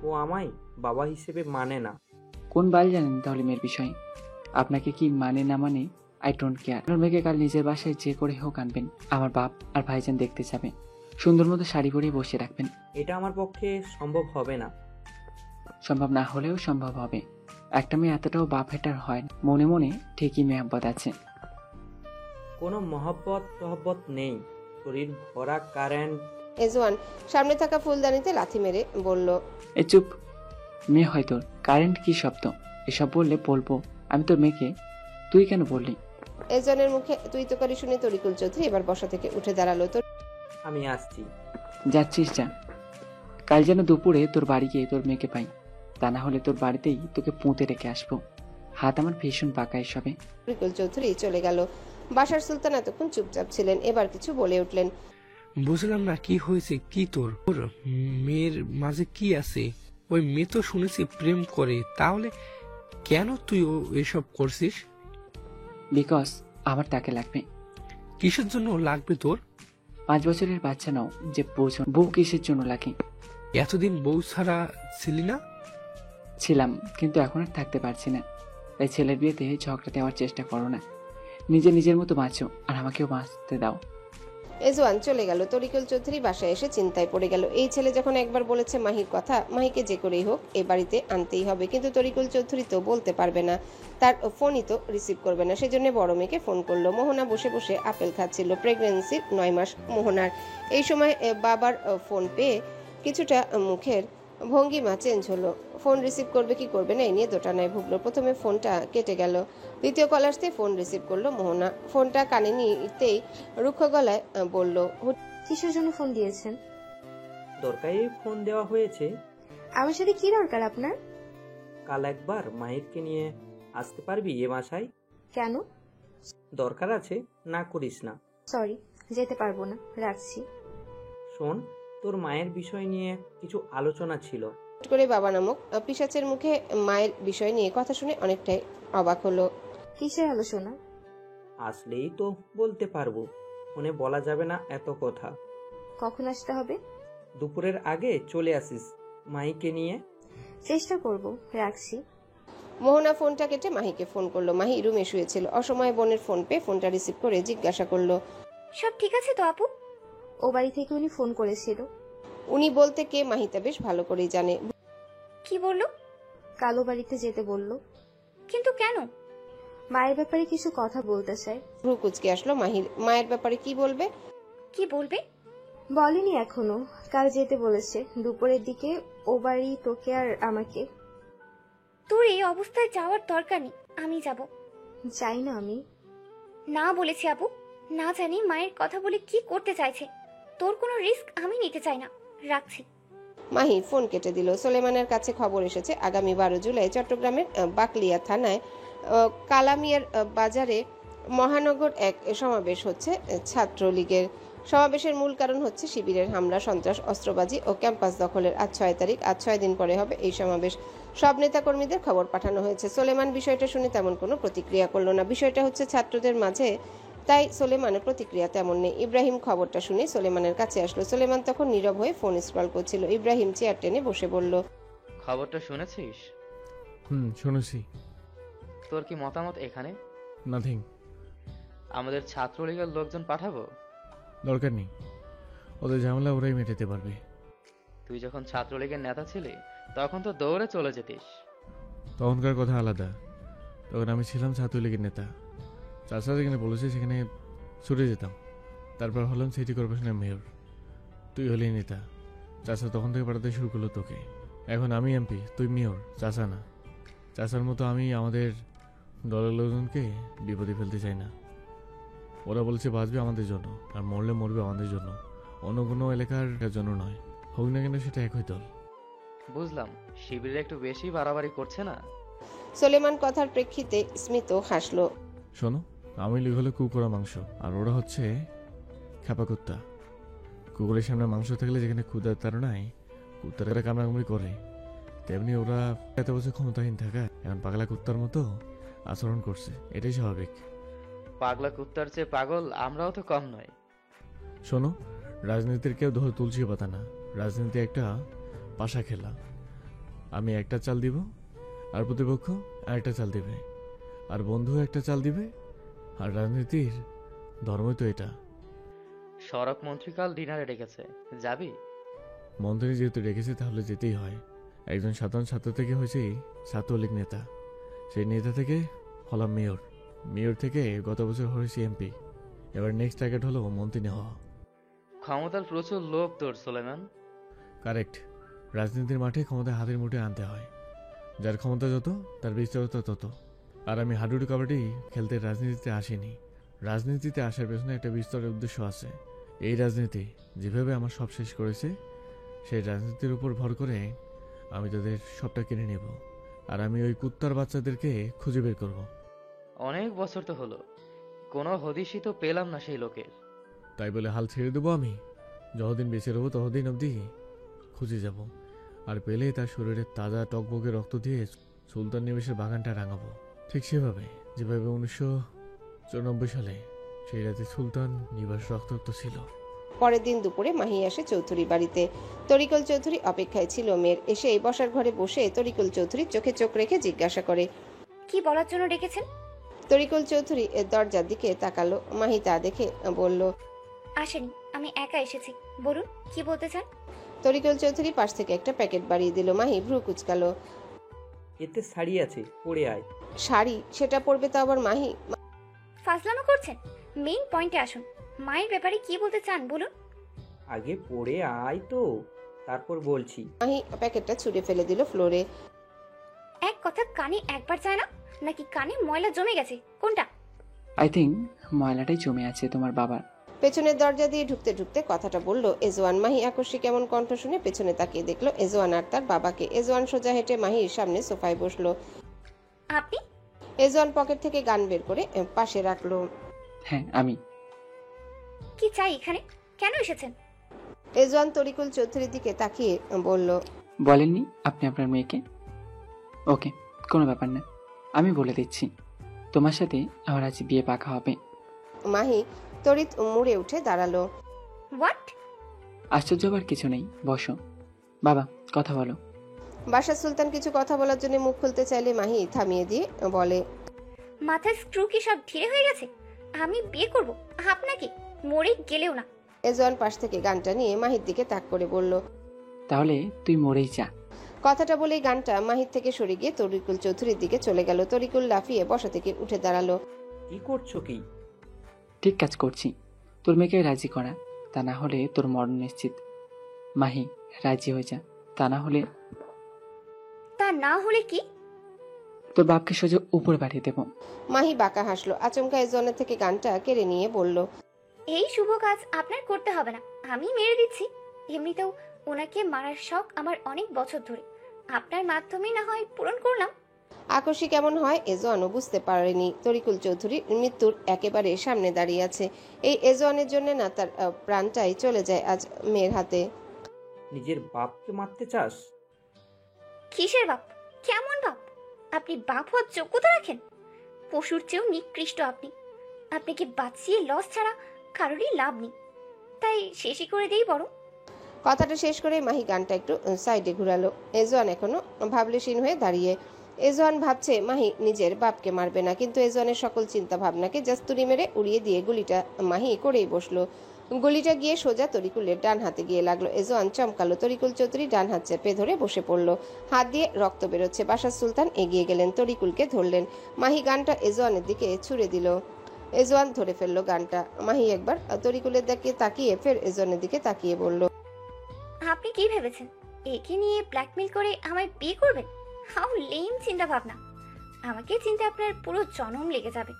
ও আমায় বাবা হিসেবে মানে না। কোন বাল জানেন তাহলে মেয়ের বিষয়? আপনাকে কি মানে না মানে আই ডোন্ট কেয়ার। আপনার মেয়েকে কাল নিজের বাসায় যে করে হোক আনবেন। আমার বাপ আর ভাইজান দেখতে যাবে। সুন্দর মতো শাড়ি পরে বসে রাখবেন। এটা আমার পক্ষে সম্ভব হবে না। সম্ভব না হলেও সম্ভব হবে। একটা মেয়ে এতটাও বাপ হেটার হয় না। মনে মনে ঠিকই মেহাব্বত আছে। কোনো মহব্বত নেই। শরীর ভরা কারেন্ট। এজওয়ান সামনে থাকা ফুলদানিতে লাথি মেরে বলল, এ চুপ। মেয়ে হয় তোর, কারেন্ট কি শব্দ? এসব বললে বলবো আমি তোর মেয়েকে। তুই কেন বললি? এজওয়ানের মুখে তুই তোকারি শুনে তরিকুল চৌধুরী এবার বসা থেকে উঠে দাঁড়ালো। আমি আসছি। যাচ্ছিস যা। কাল যেন দুপুরে তোর বাড়ি গিয়ে তোর মেয়েকে পাই। তা না হলে তোর বাড়িতেই তোকে পুঁতে রেখে আসবো। হাত আমার ভীষণ পাকা এসবে। তরিকুল চৌধুরী চলে গেল। বাসার সুলতান এতক্ষণ চুপচাপ ছিলেন, এবার কিছু বলে উঠলেন। বুঝলাম না কি হয়েছে, কি তোর ওর মেয়ের মাঝে কি আছে? ওই মেয়ে তো শুনেছি প্রেম করে, তাহলে কেন তুই এসব করছিস? বিকজ আমার তাকে লাগবে। কিসের জন্য লাগবে তোর? 5 বছরের বাচ্চা নাও যে বোঝো বউ কিসের জন্য লাগে। এতদিন বউ ছাড়া ছিলি না? ছিলাম, কিন্তু এখন আর থাকতে পারছি না। তাই ছেলের বিয়েতে ঝগড়া দেওয়ার চেষ্টা করো না। নিজের মতো বাঁচো আর আমাকেও বাঁচতে দাও। এজওয়ান চলে গেল। তরিকুল চৌধুরী বাসায় এসে চিন্তায় পড়ে গেল। এই ছেলে যখন একবার বলেছে মাহির কথা, মাহিকে যে করেই হোক এ বাড়িতে আনতেই হবে। কিন্তু তরিকুল চৌধুরী তো বলতে পারবে না, তার ফোনই তো রিসিভ করবে না। সেজন্য বড় মেয়েকে ফোন করলো। মোহনা বসে বসে আপেল খাচ্ছিল। প্রেগন্যান্সির 9 মাস মোহনার। এই সময় বাবার ফোন পেয়ে কিছুটা মুখের ভঙ্গিমা চেঞ্জ হলো। ফোন রিসিভ করবে কি করবে না এই নিয়ে দোটানায় ভুগলো। প্রথমে ফোনটা কেটে গেল, দ্বিতীয় কল আসতে ফোন রিসিভ করলো মোহনা। ফোনটা কানে নিতেই রুক্ষ গলায় বলল, কিসের জন্য ফোন দিয়েছেন? দরকারি ফোন দেওয়া হয়েছে। আমার সাথে কি দরকার আপনার? কাল একবার মাহিরকে নিয়ে আসতে পারবি এ বাসায়? কেন? দরকার আছে, না করিস না। সরি, যেতে পারবো না, রাখছি। শোন, তোর মায়ের বিষয় নিয়ে কিছু আলোচনা ছিল। করে বাবা নামক পিশাচের মুখে মায়ের বিষয় নিয়ে কথা শুনে অনেকটাই অবাক হলো। কিসের আলোচনা? আসলেই তো বলতে পারবো, ফোনে বলা যাবে না এত কথা। কখন আসতে হবে? দুপুরের আগে চলে আসিস মাহিকে নিয়ে। চেষ্টা করব, রাখছি। মোহনা ফোনটা কেটে মাহিকে ফোন করলো। মাহি রুমে শুয়েছিল। অসময়ে বোনের ফোন পেয়ে ফোনটা রিসিভ করে জিজ্ঞাসা করলো, সব ঠিক আছে তো আপু? ও বাড়ি থেকে উনি ফোন করেছিল। উনি বলতে কে মাহিতা বেশ ভালো করেই জানে। কি বললো? কালো বাড়িতে যেতে বললো। কিন্তু কেন? মায়ের ব্যাপারে কিছু কথা বলতে চাই। ভ্রু কুচকে আসলো মাহির। মায়ের ব্যাপারে কি বলবে? কি বলবে? বলেনি এখনো। কাল যেতে বলেছে দুপুরের দিকে ও বাড়ি, তোকে আর আমাকে। তোর এই অবস্থায় যাওয়ার দরকার নেই, আমি যাব। চাই না আমি। না বলেছি আপু, না জানি মায়ের কথা বলে কি করতে চাইছে। তোর কোনো রিস্ক আমি নিতে চাই না, রাখছি। মাহি ফোন কেটে দিল। সোলেমানের কাছে খবর এসেছে আগামী 12 জুলাই চট্টগ্রামের বাকলিয়া থানায় কালামিয়ার বাজারে মহানগর এক সমাবেশ হচ্ছে ছাত্রলীগের। সমাবেশের মূল কারণ হচ্ছে শিবিরের হামলা, সন্ত্রাস, অস্ত্রবাজি ও ক্যাম্পাস দখলের। আজ 6 তারিখ, আজ 6 দিন পরে হবে এই সমাবেশ। সব নেতাকর্মীদের খবর পাঠানো হয়েছে। সোলেমান বিষয়টা শুনে তেমন কোনো প্রতিক্রিয়া করলো না। বিষয়টা হচ্ছে ছাত্রদের মাঝে, তাই সোলেমানের প্রতিক্রিয়া তেমন নেই। ইব্রাহিম খবরটা শুনে সোলেমানের কাছে আসলো। সোলেমান তখন নীরব হয়ে ফোন স্ক্রল করছিল। ইব্রাহিম চেয়ার টেনে বসে বলল, খবরটা শুনেছিস? শুনেছি। তোর কি মতামত এখানে? নাথিং। আমাদের ছাত্রলীগের লোকজন পাঠাবো? দরকার নেই, ওদের ঝামেলা ওরাই মেটাতে পারবে। তুই যখন ছাত্রলীগের নেতা ছিলি তখন তো দৌড়ে চলে যেতিস। তখনকার কথা আলাদা, তখন আমি ছিলাম ছাত্রলীগের নেতা। চাচা যেখানে বলেছে সেখানে ছুটে যেতাম। তারপর হলাম সিটি কর্পোরেশনের মেয়র, তুই হলি নেতা। চাচা তখন থেকে পাঠাতে শুরু করলো তোকে। এখন আমি এমপি, তুই মেয়র, চাচা না। চাচার মতো আমি আমাদের দলের লোকজনকে বিপদে ফেলতে চাই না। ওরা বলছে বাঁচবে আমাদের জন্য, আর মরলে মরবে আমাদের জন্য, অন্য কোনো এলাকার জন্য নয়। হোক না কেন সেটা একই দল। বুঝলাম, শিবিরে একটু বেশি বাড়াবাড়ি করছে না? সোলেমান কথার প্রেক্ষিতে স্মিত হাসলো। শোনো, আমি লিগ হলো কুকুরা মাংস, আর ওরা হচ্ছে খেপা কুত্তা। কুকুরের সামনে মাংস থাকলে যেখানে ক্ষুদার তাড়নায় কুত্তারা কামড়াকামড়ি করে, তেমনি ওরা এত বছর ক্ষমতাহীন থাকা এখন পাগলা কুত্তার মতো আচরণ করছে। এটাই স্বাভাবিক। পাগলা কুত্তার চেয়ে পাগল আমরাও তো কম নয়। শোনো, রাজনীতির কেউ ধরে তুলসী পাতা না। রাজনীতি একটা পাশা খেলা। আমি একটা চাল দিব, আর প্রতিপক্ষ আরেকটা চাল দিবে, আর বন্ধু একটা চাল দিবে। আর রাজনীতির ধর্মই তো এটা। সড়ক মন্ত্রী কাল ডিনারে ডেকেছে, যাবি? মন্ত্রী যেহেতু ডেকেছে তাহলে যেতেই হয়। একজন সাধারণ ছাত্র থেকে হয়েছে ছাত্রলীগ নেতা, সেই নেতা থেকে হলাম মেয়র, মেয়র থেকে গত বছর হয়েছি এমপি। এবার নেক্সট টার্গেট হলো মন্ত্রী হওয়া। ক্ষমতার প্রচুর লোভ তোর সোলেমান। কারেক্ট। রাজনীতির মাঠে ক্ষমতা হাতের মুঠে আনতে হয়। যার ক্ষমতা যত তার বিস্তারতা তত। আর আমি হাডুডু কাবাডি খেলতে রাজনীতিতে আসিনি। রাজনীতিতে আসার পেছনে একটা বিস্তরের উদ্দেশ্য আছে। এই রাজনীতি যেভাবে আমার সব শেষ করেছে, সেই রাজনীতির উপর ভর করে আমি তাদের সবটা কিনে নেব। আর আমি ওই কুত্তার বাচ্চাদেরকে খুঁজে বের করব। অনেক বছর তো হলো, কোনো হদিশই তো পেলাম না সেই লোকের। তাই বলে হাল ছেড়ে দেবো আমি? যতদিন বেঁচে রবো ততদিন অবধি খুঁজে যাব। আর পেলে তার শরীরে তাজা টকবকে রক্ত দিয়ে সুলতান নিবেশের বাগানটা রাঙাবো। ঠিক সেভাবে যেভাবে 1994 সালে সেই রাতে সুলতান নিবাস রক্তাক্ত ছিল। পরের দিন দুপুরে মাহি আসে চৌধুরী বাড়িতে। তরিকুল চৌধুরী অপেক্ষায় ছিল মেয়ের। এসে বসার ঘরে বসে তরিকুল চৌধুরীর চোখে চোখ রেখে জিজ্ঞাসা করে, কি বলার জন্য ডেকেছেন? তরিকুল চৌধুরী দরজার দিকে তাকালো। মাহি তা দেখে বলল, আসেনি, আমি একা এসেছি। বলুন, কি বলতে চান? তরিকুল চৌধুরী পাশ থেকে একটা প্যাকেট বাড়িয়ে দিল। মাহি ভ্রু কুচকালো। এতে শাড়ি আছে, পরে আয়। শাড়ি? সেটা পরবে তো আবার মাহি? ফাজলামো করছেন? মেইন পয়েন্টে আসুন। মায়ের ব্যাপারে কি বলতে চান বলুন। আগে পরে আয় তো, তারপর বলছি। মাহি প্যাকেটটা ছুঁড়ে ফেলে দিল ফ্লোরে। এক কথা কানে একবার যায় না, নাকি কানে ময়লা জমে গেছে? কোনটা? আই থিঙ্ক ময়লাটাই জমে আছে তোমার বাবার। পেছনের দরজা দিয়ে ঢুকতে ঢুকতে কথাটা বলল এজওয়ান। মাহি আকস্মিক এমন কণ্ঠ শুনে পেছনে তাকিয়ে দেখলো এজওয়ান আর তার বাবাকে। এজওয়ান সোজা হেঁটে মাহির সামনে সোফায় বসলো। আপনি? এজওয়ান পকেট থেকে গান বের করে পাশে রাখলো। হ্যাঁ আমি। কি চাই এখানে? কেন এসেছেন? এজওয়ান তরিকুল চৌধুরীর দিকে তাকিয়ে বলল, বলেননি আপনি আপনার মেয়েকে? ওকে, কোনো ব্যাপার না, আমি বলে দিচ্ছি, তোমার সাথে আমার আজ বিয়ে পাকা হবে। মাহি তড়িৎ মুড়ে উঠে দাঁড়ালো। হোয়াট? আশ্চর্য হবার কিছু নেই, বসো। বাবা কথা বলো। বাশা সুলতান কিছু কথা বলার জন্য মুখ খুলতে চাইলে মাহি থামিয়ে দিয়ে বলে, মাথার স্ক্রু কি সব ঢিলে হয়ে গেছে? আমি বিয়ে করব আপনাকে, মরে গেলেও না। এজওয়ান পাশ থেকে গানটা নিয়ে মাহির দিকে তাক করে বলল, তাহলে তুই মরেই যা। কথাটা বলেই গানটা মাহির থেকে সরে গিয়ে তরিকুল চৌধুরীর দিকে চলে গেল। তরিকুল লাফিয়ে বসা থেকে উঠে দাঁড়ালো। কি করছো কি? ঠিক কাজ করছি, তোর মেয়েকে রাজি করা, তা না হলে তোর মরণ নিশ্চিত। মাহি রাজি হয়ে যা, তা না হলে কি? তোর বাপকে সোজা উপরে পাঠিয়ে দেবো। মাহি বাঁকা হাসলো। আচমকা এজওয়ানের থেকে গানটা কেড়ে নিয়ে বলল, এই শুভ কাজ আপনার করতে হবে না, আমি মেরে দিচ্ছি। এমনিতেও ওনাকে মারার শখ আমার অনেক বছর ধরে, আপনার মাধ্যমেই না হয় পূরণ করলাম। আকস্মিক কেমন হয় এজওয়ানও বুঝতে পারেনি। তরিকুল চৌধুরী মৃত্যুর একেবারে সামনে দাঁড়িয়ে আছে। এই এজওয়ানের জন্য না তার প্রাণটাই চলে যায় আজ মেয়ের হাতে। নিজের বাপকে মারতে চাস? কিসের বাপ? কেমন বাপ? আপনি বাপ হওয়ার যোগ্যতা রাখেন? পশুর চেয়েও নিকৃষ্ট আপনি। আপনাকে বাঁচিয়ে লস ছাড়া কারোরই লাভ নেই, তাই শেষই করে দেই বড়। কথাটা শেষ করে মাহি গানটা একটু সাইডে ঘুরালো। এজওয়ান এখনো ভাবলেশীন হয়ে দাঁড়িয়ে। এজওয়ান ভাবছে মাহি নিজের বাপকে মারবে না, কিন্তু এজওয়ানের সকল চিন্তা ভাবনাকে জাস্তুরি মেরে উড়িয়ে দিয়ে গুলিটা মাহি করেই বসলো। গুলিটা গিয়ে সোজা তরিকুলের ডান হাতে গিয়ে লাগলো। এজওয়ান চমকালো। তরিকুল চৌধুরী ডান হাত চেপে ধরে বসে পড়লো। হাত দিয়ে রক্ত বেরোচ্ছে। বাশা সুলতান এগিয়ে গেলেন, তরিকুলকে ধরলেন। মাহি গানটা এজওয়ানের দিকে ছুড়ে দিল। এজওয়ান ধরে ফেললো গানটা। মাহি একবার তরিকুলের দিকে তাকিয়ে ফের এজওয়ানের দিকে তাকিয়ে বলল, আপনি কি ভেবেছেন একে নিয়ে ব্ল্যাকমেল করে আমায় বিয়ে করবেন? হাউ লেম চিন্তা ভাবনা। আমাকে চিনতে আপনার পুরো জনম লেগে যাবে,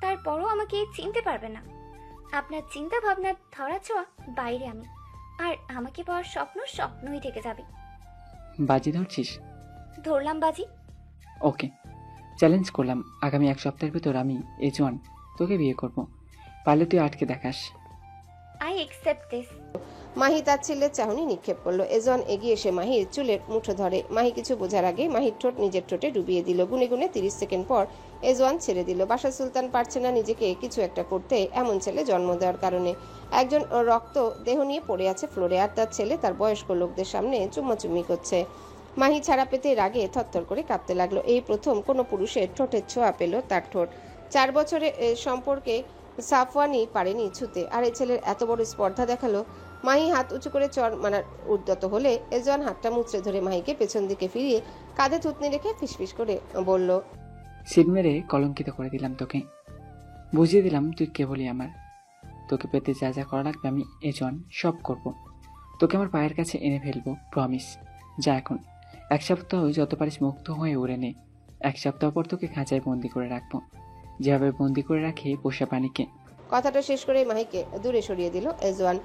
তারপরও আমাকে চিনতে পারবেন না। আপনার চিন্তা ভাবনার ধরা ছোঁয়া বাইরে আমি, আর আমাকে পাওয়ার স্বপ্ন স্বপ্নই থেকে যাবে। বাজি ধরছিস? ধরলাম বাজি। ওকে, চ্যালেঞ্জ করলাম, আগামী 1 সপ্তাহের ভেতর আমি এজওয়ান তোকে বিয়ে করব। পারলে তুই আটকে দেখাস। I accept this. মাহি তার ছেলের চাহনি নিক্ষেপ করলো। এজওয়ান এগিয়ে এসে মাহির চুলের মুঠো ধরে। মাহি কিছু বোঝার আগে মাহির ঠোঁট নিজের ঠোঁটে ডুবিয়ে দিল। গুনে গুনে 30 সেকেন্ড পর এজওয়ান ছেড়ে দিল। বাশার সুলতান পারছে না নিজেকে কিছু একটা করতে, এমন ছেলে জন্ম দেওয়ার কারণে। একজন রক্ত দেহ নিয়ে পড়ে আছে ফ্লোরে, আর তার ছেলে তার বয়স্ক লোকদের সামনে চুম্মাচুম্মি করছে। মাহি ছাড়া পেতে রাগে থরথর করে কাঁপতে লাগলো। এই প্রথম কোনো পুরুষের ঠোঁটের ছোঁয়া পেল তার ঠোঁট। 4 বছরের সম্পর্কে সাফওয়ানি পারেনি ছুতে, আর এই ছেলের এত বড় স্পর্ধা দেখালো। মাহি হাত উঁচু করে চর মানার উদ্যত হলে এজওয়ান হাতটা মুচড়ে ধরে মাহিকে পেছন দিকে ফিরিয়ে কাঁধে থুতনি রেখে ফিসফিস করে বলল, সিট মেরে কলঙ্কিত করে দিলাম তোকে, বুঝিয়ে দিলাম তুই কেবলই আমার। তোকে পেতে যা যা করা লাগবে আমি এজওয়ান সব করব। তোকে আমার পায়ের কাছে এনে ফেলবো, প্রমিস। যা এখন 1 সপ্তাহ যত পারিস মুক্ত হয়ে উড়ে নে। 1 সপ্তাহ পর তোকে খাঁচায় বন্দি করে রাখবো, যেভাবে বন্দি করে রাখি পোষা প্রাণীকে। কথাটা শেষ করে মাহিকে দূরে সরিয়ে দিল এজওয়ান।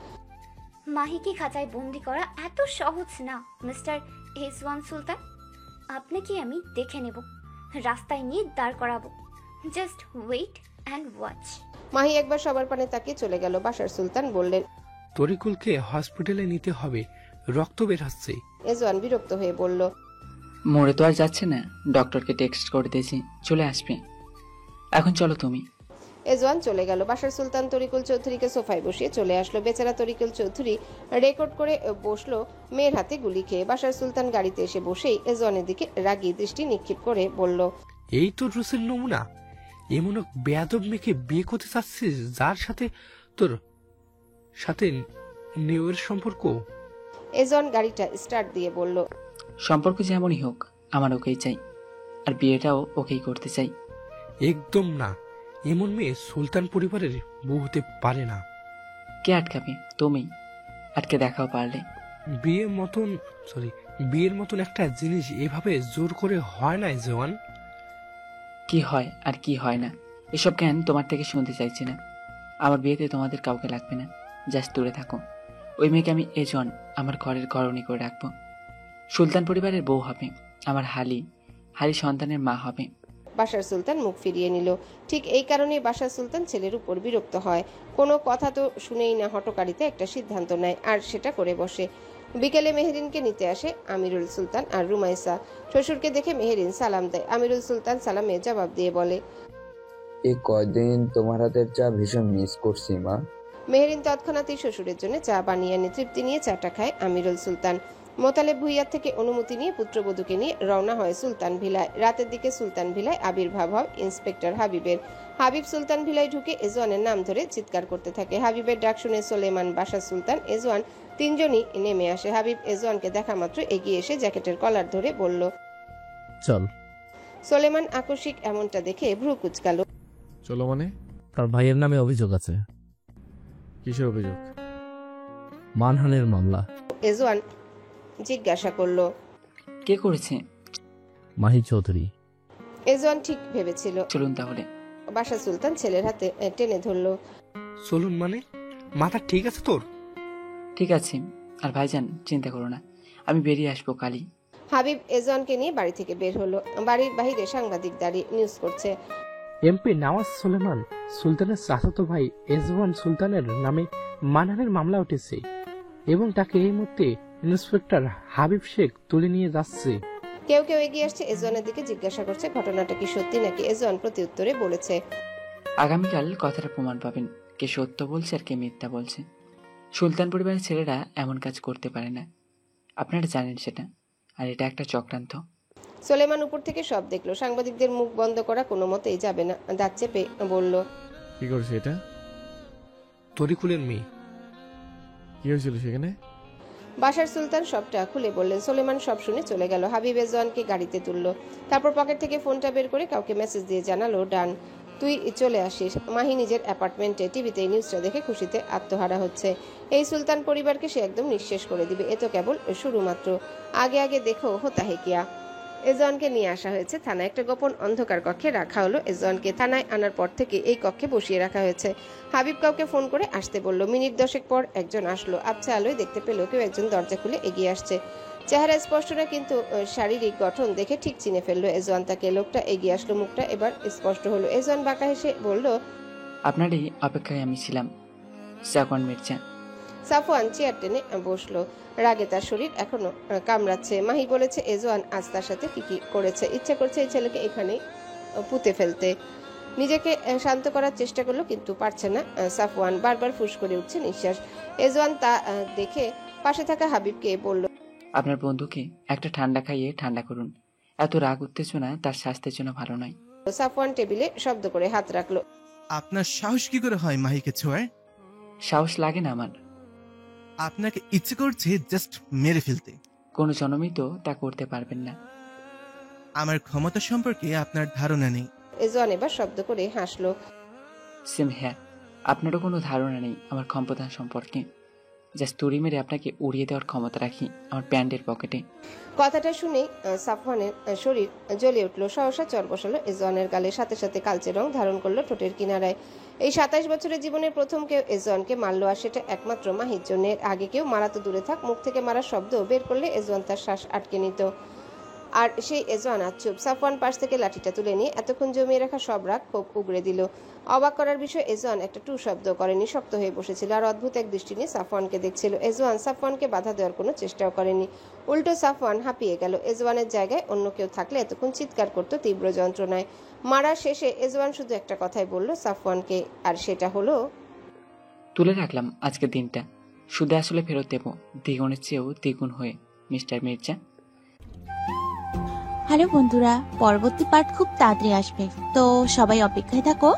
মাহিকে খাঁচায় বন্দি করা এত সহজ না মিস্টার এজওয়ান সুলতান। আপনাকে আমি দেখে নেব, রাস্তায় নিয়ে দাঁড় করাবো। Just wait and watch. Mahi একবার সবার পানে তাকিয়ে চলে গেল। বাশার সুলতান বললেন, তরিকুলকে হসপিটালে নিতে হবে, রক্ত বের হচ্ছে। এজওয়ান বিরক্ত হয়ে বলল, মরে তো আর যাচ্ছে না, ডক্টরকে টেক্সট করে দিয়েছি, চলে আসবে। এখন চলো তুমি। এজওয়ান চলে গেল। বাশার সুলতান তরিকুল চৌধুরীকে সোফায় বসিয়ে চলে আসলো। বেচারা তরিকুল চৌধুরী রেকর্ড করে বসলো মেয়ের হাতে গুলি খেয়ে। বাশার সুলতান গাড়িতে এসে বসেই এজওয়ানের দিকে রাগী দৃষ্টি নিক্ষেপ করে বলল, এই তো রুসের নমুনা। এমন এক বেয়াদব মেয়েকে বিয়ে করতে চাচ্ছিস যার সাথে তোর সাথে নেওয়ের সম্পর্ক? এজওয়ান গাড়িটা স্টার্ট দিয়ে বলল, সম্পর্ক যেমনই হোক আমার ওকেই চাই, আর বিয়েটাও ওকেই করতে চাই। একদম না, এমন মেয়ে সুলতান পরিবারের বউ হতে পারে না। কে আটকাবে? তুমি আটকে দেখাও পারলে। বিয়ের মতন একটা জিনিস এভাবে জোর করে হয় না জওয়ান। কি হয় আর কি হয় না এসব জ্ঞান তোমার থেকে শুনতে চাইছি না। আমার বিয়েতে তোমাদের কাউকে লাগবে না, জাস্ট দূরে থাকো। ওই মেয়েকে আমি এজওয়ান আমার ঘরের ঘরণী করে রাখবো। সুলতান পরিবারের বউ হবে, আমার হালি সন্তানের মা হবে। বাশার সুলতান মুখ ফিরিয়ে নিল। ঠিক এই কারণেই বাশার সুলতান ছেলের উপর বিরক্ত হয়। কোনো কথা তো শুনেই না, হটকারিতে একটা সিদ্ধান্ত নেয় আর সেটা করে বসে। বিকেলে মেহেরিনকে নিতে আসে আমিরুল সুলতান আর রুমাইসা। শ্বশুরকে দেখে মেহেরিন সালাম দেয়। আমিরুল সুলতান সালামে জবাব দিয়ে বলে, এই কয়দিন তোমার হাতের চা ভীষণ মিস করছি মা। মেহেরিন তৎক্ষণাৎই শ্বশুরের জন্য চা বানিয়ে আনে। তৃপ্তি নিয়ে চাটা খায় আমিরুল সুলতান। মোতালেব ভুইয়ার থেকে অনুমতি নিয়ে পুত্রবধূকে নিয়ে রওনা হয় সুলতান ভিলায়। রাতের দিকে সুলতান ভিলায় আবির্ভাব হয় ইন্সপেক্টর হাবিবের। হাবিব সুলতান ভিলায় ঢুকে এজওয়ানের নাম ধরে চিৎকার করতে থাকে। হাবিবের ডাক শুনে সোলেমান, বাশার সুলতান, এজওয়ান তিনজনই নেমে আসে। হাবিব এজওয়ানকে দেখা মাত্র এগিয়ে এসে জ্যাকেটের কলার ধরে বলল, চল। সোলেমান আকস্মিক এমনটা দেখে ভ্রু কুঁচকাল। চলো মানে? তার ভাইয়ের নামে অভিযোগ আছে। কিসের অভিযোগ? মানহানির মামলা। এজওয়ান জিজ্ঞাসা করলো, কে করেছে? মাহি চৌধুরী। এজওয়ান ঠিক ভেবেছিল। চলুন তাহলে। বাশা সুলতান ছেলের হাতে টেনে ধরলো। চলুন মানে? মাথা ঠিক আছে তোর? ঠিক আছে, আর ভাইজান চিন্তা করো না, আমি বেরিয়ে আসবো কালই। হাবিব এজওয়ানকে নিয়ে বাড়ি থেকে বের হলো। বাড়ির বাহিরে সাংবাদিক দাঁড়িয়ে নিউজ করছে। এমপি নওয়াজ সুলেমান সুলতানের চাচাতো ভাই এজওয়ান সুলতানের নামে মানহানির মামলা উঠেছে এবং তাকে এই মুহূর্তে ইন্সপেক্টর হাবিব শেখ তুলে নিয়ে যাচ্ছে। কেউ কেউ এগিয়ে আসছে এজওয়ানের দিকে, জিজ্ঞাসা করছে ঘটনাটা কি সত্যি নাকি। এজওয়ান প্রতি উত্তরে বলেছে, আগামীকাল কথাটা প্রমাণ পাবেন কে সত্য বলছে আর কে মিথ্যা বলছে। সুলতান পরিবারের ছেলেরা এমন কাজ করতে পারে না, আপনারা জানেন সেটা, আর এটা একটা চক্রান্ত। সোলেমান উপর থেকে সব দেখলো। সাংবাদিকদের মুখ বন্ধ করা কোনো মতেই যাবে না। দাঁত চেপে বলল, কি করছে এটা? তরিকুলের মেয়ে। কি হয়েছিল সেখানে? বাশার সুলতান সবটা খুলে বললেন। সোলেমান সব শুনে চলে গেল। হাবিব এজওয়ানকে গাড়িতে তুললো, তারপর পকেট থেকে ফোনটা বের করে কাউকে মেসেজ দিয়ে জানালো ডান। তুই চলে আসিস। মাহি নিজের অ্যাপার্টমেন্টে টিভিতে নিউজটা দেখে খুশিতে আত্মহারা হচ্ছে। এই সুলতান পরিবারকে সে একদম নিঃশেষ করে দিবে, এ তো কেবল শুরু মাত্র। আগে আগে দেখো হোতা হে কিয়া। এজওয়ানকে নিয়ে আসা হয়েছে থানায়। একটা গোপন অন্ধকার কক্ষে রাখা হলো এজওয়ানকে। থানায় আনার পর থেকে এই কক্ষে বসিয়ে রাখা হয়েছে। হাবিব কাউকে ফোন করে আসতে বলল। মিনিট 10 পর একজন আসলো। আবছা আলোয় দেখতে পেল কেউ একজন দরজা খুলে এগিয়ে আসছে। চেহারা স্পষ্ট না, কিন্তু শারীরিক গঠন দেখে ঠিক চিনে ফেললো এজওয়ান তাকে। লোকটা এগিয়ে আসলো, মুখটা এবার স্পষ্ট হলো। এজওয়ান বাঁকা হেসে বলল, আপনারই অপেক্ষায় আমি ছিলাম, সাফওয়ান মির্জা। সাফওয়ান চেয়ার টেনে বসলো। রাগে তার শরীর এখনো কামড়াচ্ছে। মাহি বলেছে এজওয়ান আজ তার সাথে কি করেছে। ইচ্ছা করছে এই ছেলেকে এখানে পুঁতে ফেলতে। নিজেকে শান্ত করার চেষ্টা করলো, কিন্তু পারছে না। সাফওয়ান বারবার ফুস করে উঠছে নিঃশ্বাস। এজওয়ান তা দেখে পাশে থাকা হাবিবকে বলল, আপনার বন্ধুকে একটা ঠান্ডা খাইয়ে ঠান্ডা করুন। এত রাগ উত্তেজনা তার স্বাস্থ্যের জন্য ভালো নয়। সাফওয়ান টেবিলে শব্দ করে হাত রাখলো। আপনার সাহস কি করে হয় মাহিকে ছোঁয়ার? সাহস লাগে না আমার। আপনাকে ইচ্ছে করছে জাস্ট মেরে ফেলতে। কোনো জনমই তো তা করতে পারবেন না। আমার ক্ষমতা সম্পর্কে আপনার ধারণা নেই। এজওয়ান এবার শব্দ করে হাসলো। সেম হ্যাঁ, আপনারও কোনো ধারণা নেই আমার ক্ষমতা সম্পর্কে। জাস্ট তুড়ি মেরে আপনাকে উড়িয়ে দেওয়ার ক্ষমতা রাখি আমার প্যান্টের পকেটে। কথাটা শুনেই সাফওয়ানের শরীর জ্বলে উঠলো। সহসা চর বসালো এজওয়ানের গালে। সাথে সাথে কালচে রং ধারণ করলো ঠোঁটের কিনারায়। এই 27 বছরের জীবনের প্রথম কেউ এজওয়ানকে মারলো, আর সেটা একমাত্র মাহির জন্য। আগে কেউ মারা তো দূরে থাক, মুখ থেকে মারার শব্দ বের করলে এজওয়ান তার শ্বাস আটকে নিত। আর সেই এজওয়ান আজ চুপ। সাফওয়ান পাশ থেকে লাঠিটা তুলে নিয়ে এতক্ষণ জমিয়ে রাখা সব রাগ ক্ষোভ উগড়ে দিল। অবাক করার বিষয়, এজওয়ান একটা টু শব্দ করেনি, শক্ত হয়ে বসেছিল আর অদ্ভুত এক দৃষ্টি নিয়ে সাফওয়ানকে দেখছিল। এজওয়ান সাফওয়ানকে বাধা দেওয়ার কোনো চেষ্টাও করেনি, উল্টো সাফওয়ান হাঁপিয়ে গেল। এজওয়ানের জায়গায় অন্য কেউ থাকলে এতক্ষণ চিৎকার করতো তীব্র যন্ত্রণায়। মারার শেষে এজওয়ান শুধু একটা কথাই বলল সাফওয়ানকে, আর সেটা হলো, তুলে রাখলাম আজকের দিনটা, সুদে আসলে ফেরত দেব দ্বিগুণের চেয়েও দ্বিগুণ হয়ে, মিস্টার মির্জা। হ্যালো বন্ধুরা, পরবর্তী পার্ট খুব তাড়াতাড়ি আসবে, তো সবাই অপেক্ষায় থাকো।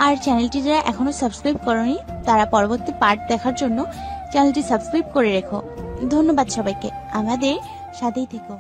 আর চ্যানেলটি যারা এখনো সাবস্ক্রাইব করোনি তারা পরবর্তী পার্ট দেখার জন্য চ্যানেলটি সাবস্ক্রাইব করে রেখো। ধন্যবাদ সবাইকে, আমাদের সাথেই থেকো।